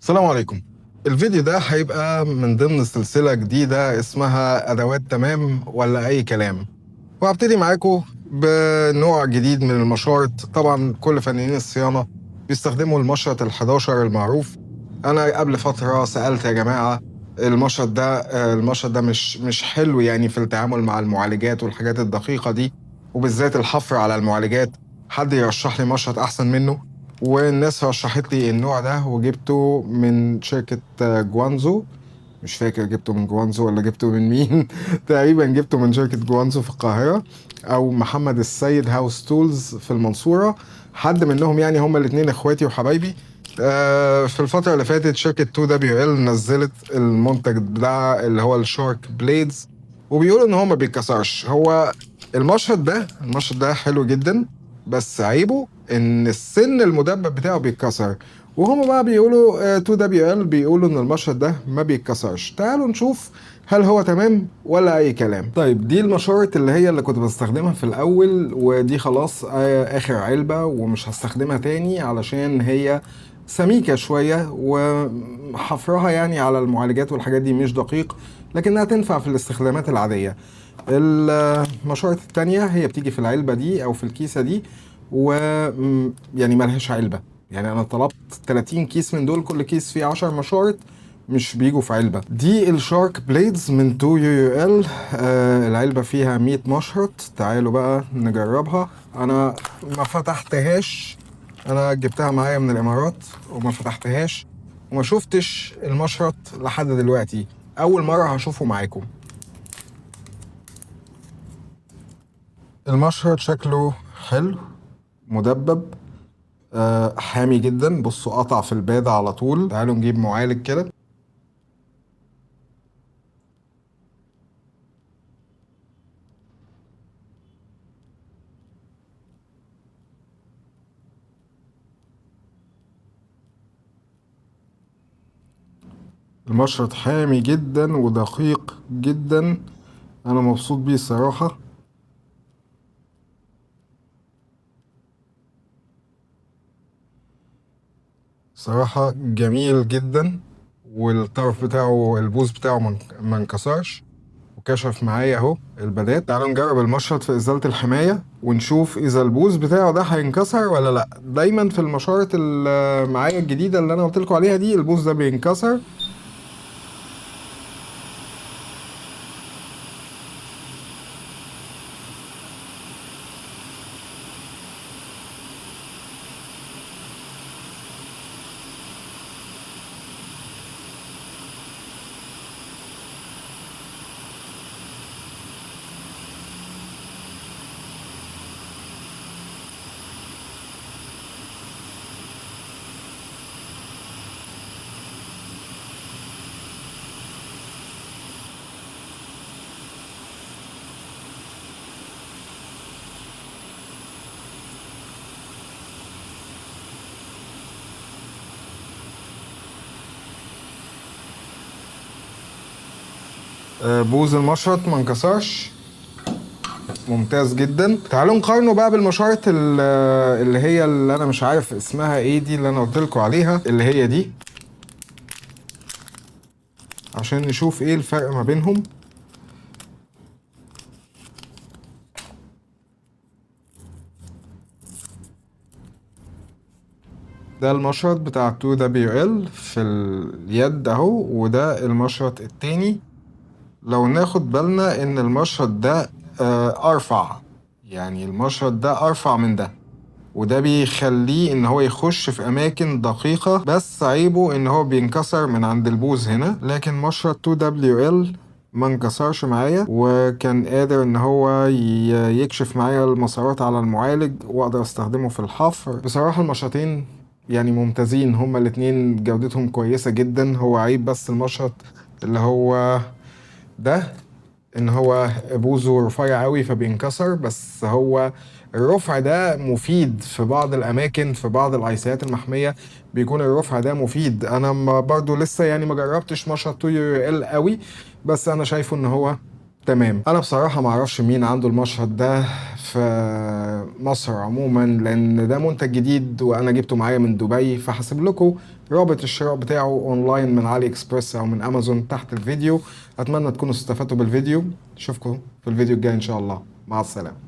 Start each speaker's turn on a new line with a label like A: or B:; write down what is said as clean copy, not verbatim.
A: السلام عليكم. الفيديو ده هيبقى من ضمن سلسلة جديدة اسمها أدوات تمام ولا أي كلام، وهبتدي معاكم بنوع جديد من المشارط. طبعا كل فنانين الصيانة بيستخدموا المشرط ال11 المعروف. أنا قبل فترة سألت يا جماعة المشرط ده مش حلو يعني في التعامل مع المعالجات والحاجات الدقيقة دي، وبالذات الحفر على المعالجات. حد يرشح لي مشرط أحسن منه؟ والناس رشحت لي النوع ده وجبته من شركة جوانزو. مش فاكر جبته من جوانزو ولا جبته من مين. تقريبا جبته من شركة جوانزو في القاهرة، أو محمد السيد هاوس تولز في المنصورة. حد منهم يعني، هما الاتنين اخواتي وحبايبي. في الفترة اللي فاتت شركة 2WL نزلت المنتج ده اللي هو الشارك بليدز، وبيقولوا ان هو ما بيتكسرش. هو المشرط ده حلو جدا، بس عيبه ان السن المدبب بتاعه بيتكسر. وهم بقى بيقولوا 2WL بيقولوا ان المشرط ده ما بيتكسرش. تعالوا نشوف هل هو تمام ولا اي كلام. طيب، دي المشارط اللي كنت بستخدمها في الاول، ودي خلاص اخر علبة ومش هستخدمها تاني علشان هي سميكة شوية، وحفرها يعني على المعالجات والحاجات دي مش دقيق، لكنها تنفع في الاستخدامات العادية. المشارط التانية هي بتيجي في العلبة دي أو في الكيسة دي، و يعني ملهاش علبة. يعني أنا طلبت 30 كيس من دول، كل كيس فيه 10 مشارط، مش بيجوا في علبة. دي الشارك بليدز من 2 يو ال. العلبة فيها 100 مشرط. تعالوا بقى نجربها. أنا ما فتحتهاش، أنا جبتها معايا من الإمارات وما فتحتهاش وما شفتش المشرط لحد دلوقتي. أول مرة هشوفه معاكم. المشهد شكله حلو، مدبب، حامي جدا. بصوا، قطع في البادة على طول. تعالوا نجيب معالج كده. المشرط حامي جدا ودقيق جدا، انا مبسوط بيه الصراحة. صراحة جميل جدا، والطرف بتاعه البوز بتاعه ما انكسرش، وكشف معايا اهو البدات. تعالوا نجرب المشرط في ازالة الحماية ونشوف اذا البوز بتاعه ده هينكسر ولا لا. دايما في المشارط اللي معايا الجديدة اللي انا قلت لكم عليها دي، البوز ده بينكسر. بوز المشرط ما انكسرش، ممتاز جدا. تعالوا نقارنه بقى بالمشارط اللي انا مش عارف اسمها ايه، دي اللي انا قلت لكم عليها، اللي هي دي، عشان نشوف ايه الفرق ما بينهم. ده المشرط بتاع 2WL في اليد اهو، وده المشرط التاني. لو ناخد بالنا ان المشرط ده ارفع، يعني المشرط ده ارفع من ده، وده بيخليه ان هو يخش في اماكن دقيقة، بس عيبه ان هو بينكسر من عند البوز هنا. لكن مشرط 2WL ما انكسرش معايا، وكان قادر ان هو يكشف معايا المسارات على المعالج، واقدر استخدمه في الحفر. بصراحة المشرطين يعني ممتازين، هما الاتنين جودتهم كويسة جدا. هو عيب بس المشرط اللي هو ده، ان هو بوزه رفيع قوي فبينكسر. بس هو الرفع ده مفيد في بعض الاماكن، في بعض الايسيات المحميه بيكون الرفع ده مفيد. انا برضو لسه يعني ما جربتش مشرط 2 ال قوي، بس انا شايفه ان هو تمام. انا بصراحه ما اعرفش مين عنده المشهد ده في مصر عموما، لان ده منتج جديد وانا جبته معايا من دبي، فهسيب لكم رابط الشراء بتاعه اونلاين من علي اكسبريس او من امازون تحت الفيديو. اتمنى تكونوا استفدتوا بالفيديو. اشوفكم في الفيديو الجاي ان شاء الله. مع السلامة.